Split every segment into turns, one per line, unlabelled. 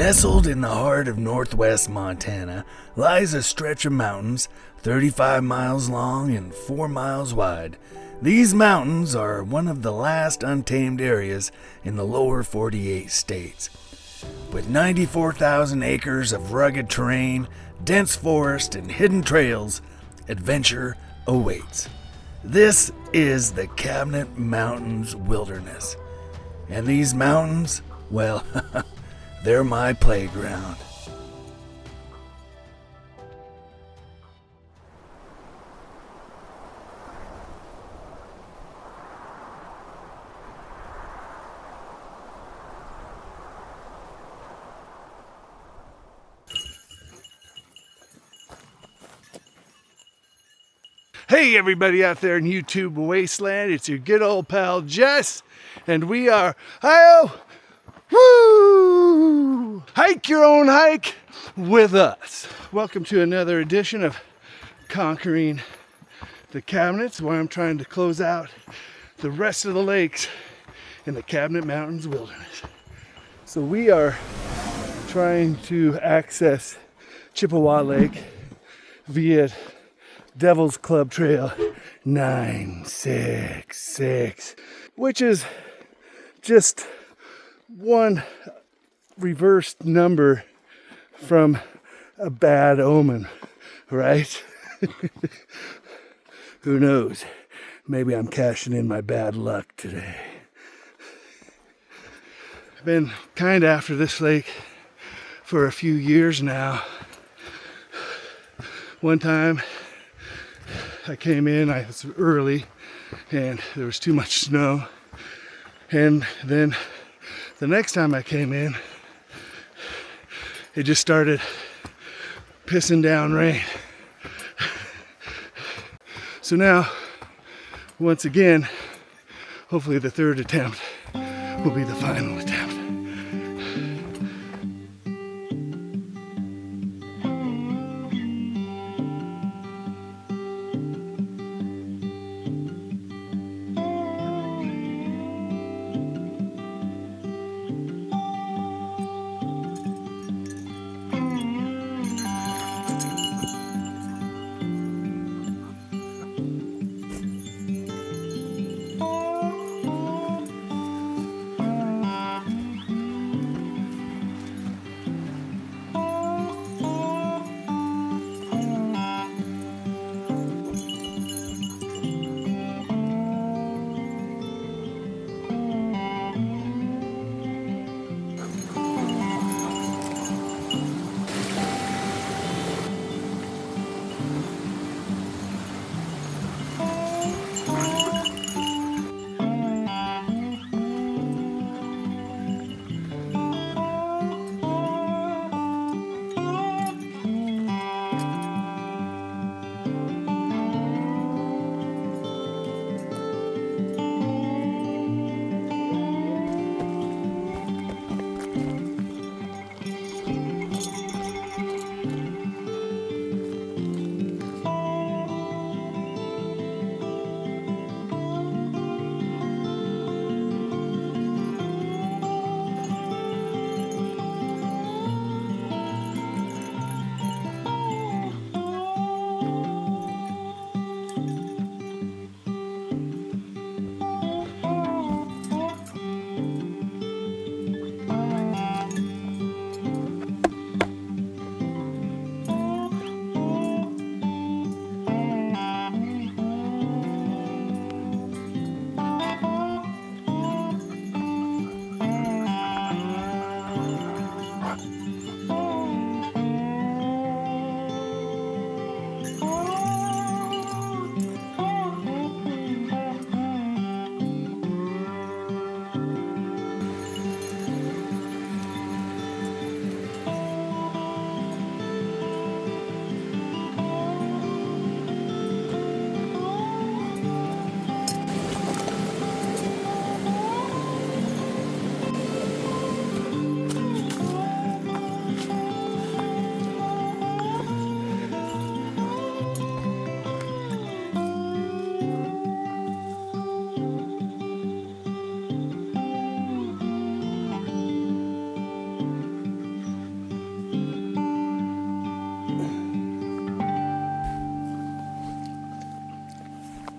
Nestled in the heart of northwest Montana lies a stretch of mountains 35 miles long and 4 miles wide. These mountains are one of the last untamed areas in the lower 48 states. With 94,000 acres of rugged terrain, dense forest, and hidden trails, adventure awaits. This is the Cabinet Mountains Wilderness. And these mountains, well, they're my playground.
Hey everybody out there in YouTube wasteland, it's your good old pal Jess, and we are HYOH-WU! Hike your own hike with us. Welcome to another edition of Conquering the Cabinets, where I'm trying to close out the rest of the lakes in the Cabinet Mountains Wilderness. So we are trying to access Chippewa Lake via Devils Club Trail 966, which is just one reversed number from a bad omen, right? Who knows? Maybe I'm cashing in my bad luck today. I've been kind of after this lake for a few years now. One time I came in, I was early, and there was too much snow. And then the next time I came in, it just started pissing down rain. So now, once again, hopefully the third attempt will be the final attempt.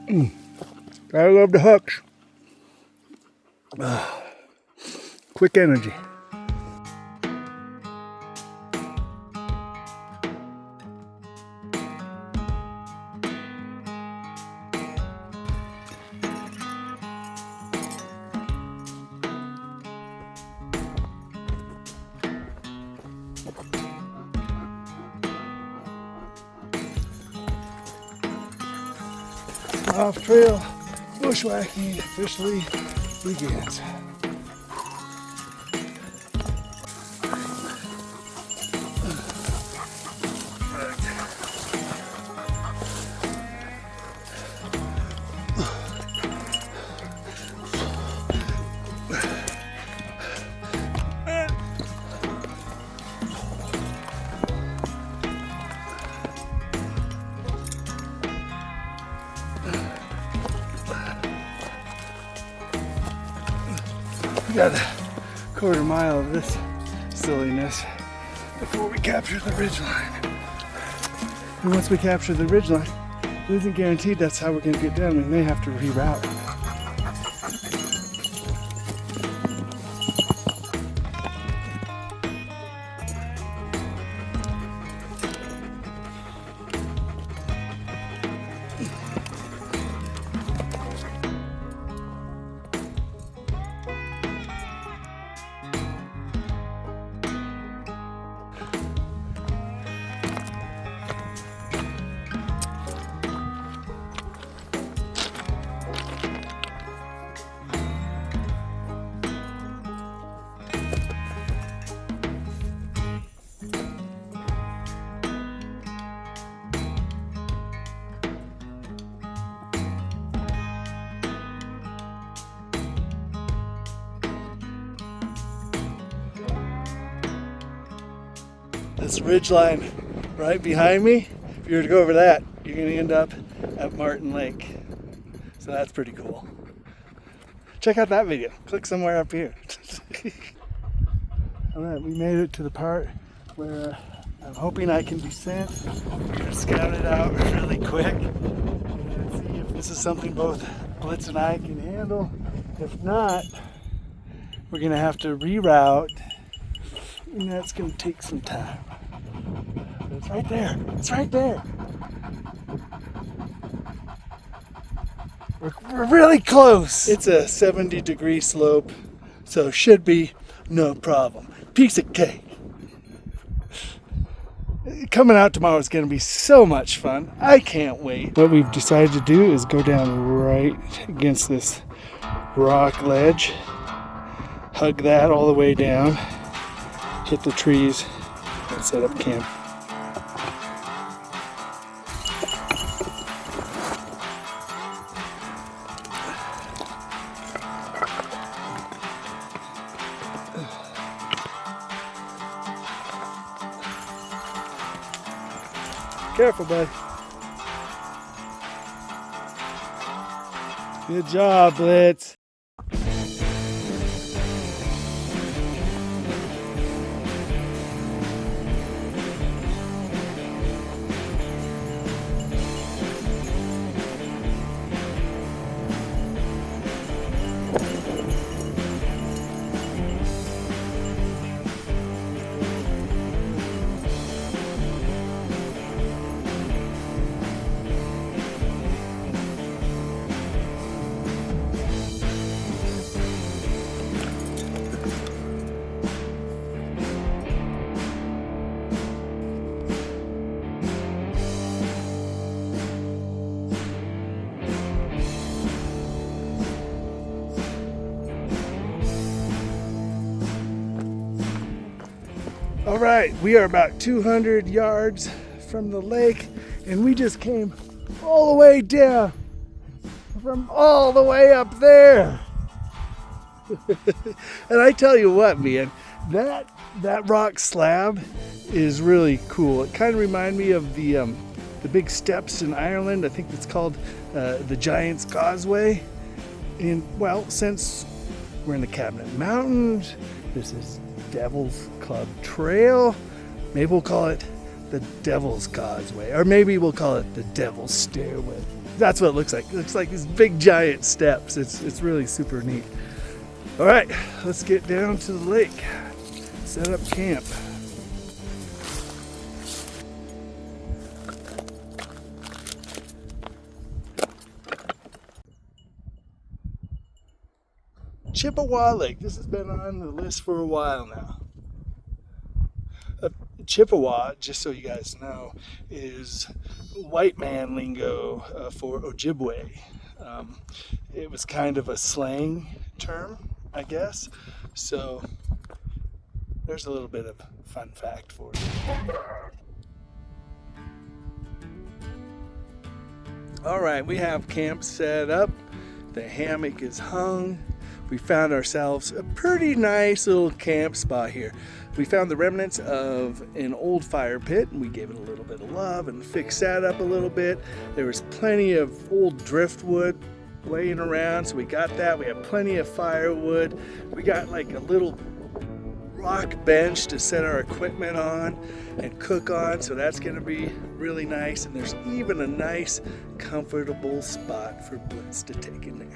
I love the hooks. Quick energy. Off-trail bushwhacking officially begins. We got a quarter mile of this silliness before we capture the ridgeline. And once we capture the ridgeline, it isn't guaranteed that's how we're going to get down. We may have to reroute. This ridge line right behind me, if you were to go over that, you're going to end up at Martin Lake. So that's pretty cool. Check out that video. Click somewhere up here. Alright, we made it to the part where I'm hoping I can descend. We're going to scout it out really quick and see if this is something both Blitz and I can handle. If not, we're going to have to reroute, and that's going to take some time. But it's right there. It's right there. We're really close. It's a 70-degree slope, so should be no problem. Piece of cake. Coming out tomorrow is going to be so much fun. I can't wait. What we've decided to do is go down right against this rock ledge, hug that all the way down, hit the trees, and set up camp. Careful, bud. Good job, Blitz. All right, we are about 200 yards from the lake, and we just came all the way down from all the way up there. And I tell you what, man, that rock slab is really cool. It kind of reminds me of the big steps in Ireland. I think it's called the Giant's Causeway. And well, since we're in the Cabinet Mountains, this is Devil's Club Trail. Maybe we'll call it the Devil's Causeway, or maybe we'll call it the Devils Stairway. That's what it looks like. It looks like these big giant steps. It's really super neat. All right, let's get down to the lake. Set up camp. Chippewa Lake. This has been on the list for a while now. Chippewa, just so you guys know, is white man lingo for Ojibwe. It was kind of a slang term, I guess. So there's a little bit of fun fact for you. All right, we have camp set up. The hammock is hung. We found ourselves a pretty nice little camp spot here. We found the remnants of an old fire pit, and we gave it a little bit of love and fixed that up a little bit. There was plenty of old driftwood laying around, so we got that. We have plenty of firewood. We got like a little rock bench to set our equipment on and cook on, so that's gonna be really nice. And there's even a nice, comfortable spot for Blitz to take a nap.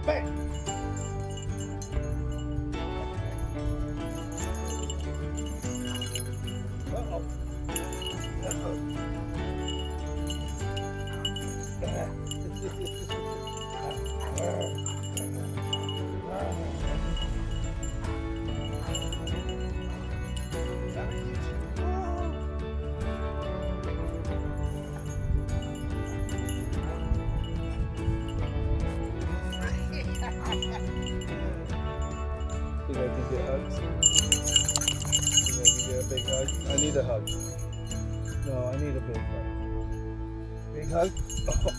Bang! Uh-oh. Think I can get hugs? Think I can get a big hug? I need a hug. No, I need a big hug. Big hug? Oh,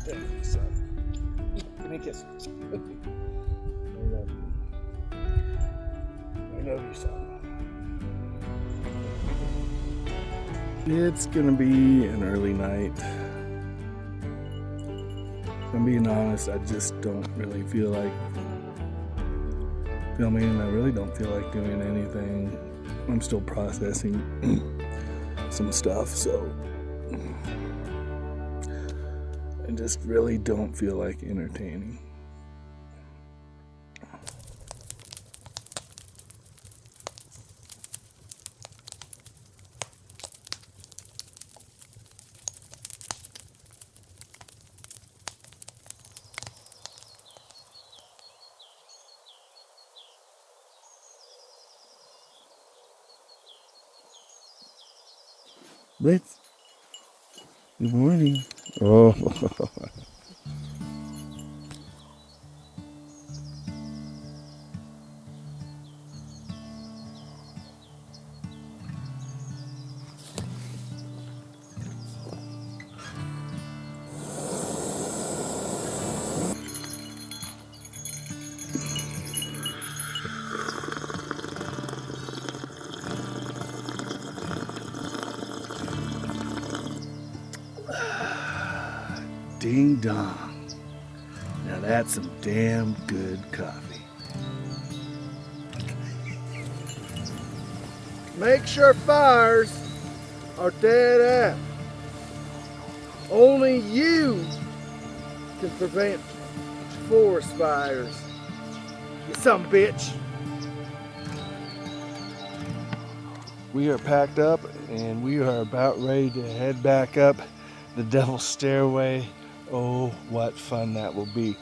thank you, son. Give me a kiss. I love you. I love you, son. It's gonna be an early night. If I'm being honest, I just don't really feel like filming, and I really don't feel like doing anything. I'm still processing some stuff, so I just really don't feel like entertaining. Blitz, good morning. Oh. Ding dong. Now that's some damn good coffee. Make sure fires. are dead end. Only you can prevent forest fires. You son of a bitch. We are packed up and we are about ready to head back up the Devil's Stairway. Oh, what fun that will be.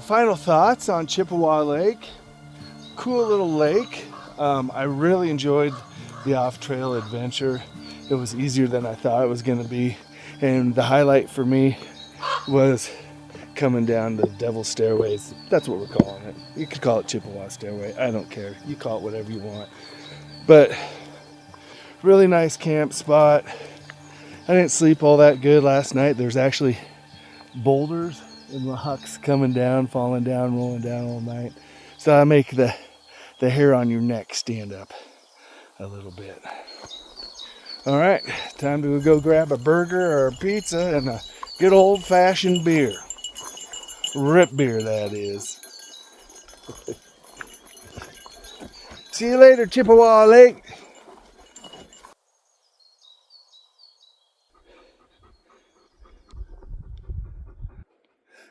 Final thoughts on Chippewa Lake. Cool little lake. I really enjoyed the off-trail adventure. It was easier than I thought it was going to be. And the highlight for me was coming down the Devil's Stairways. That's what we're calling it. You could call it Chippewa Stairway. I don't care. You call it whatever you want. But really nice camp spot. I didn't sleep all that good last night. There's actually boulders and rocks coming down, falling down, rolling down all night. So I make the hair on your neck stand up a little bit. All right, time to go grab a burger or a pizza and a good old-fashioned beer. Rip beer, that is. See you later, Chippewa Lake.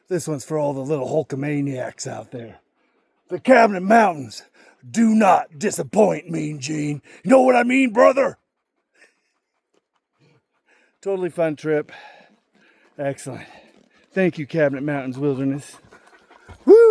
This one's for all the little Hulkamaniacs out there. The Cabinet Mountains do not disappoint, Mean Gene. You know what I mean, brother? Totally fun trip. Excellent. Thank you, Cabinet Mountains Wilderness. Woo!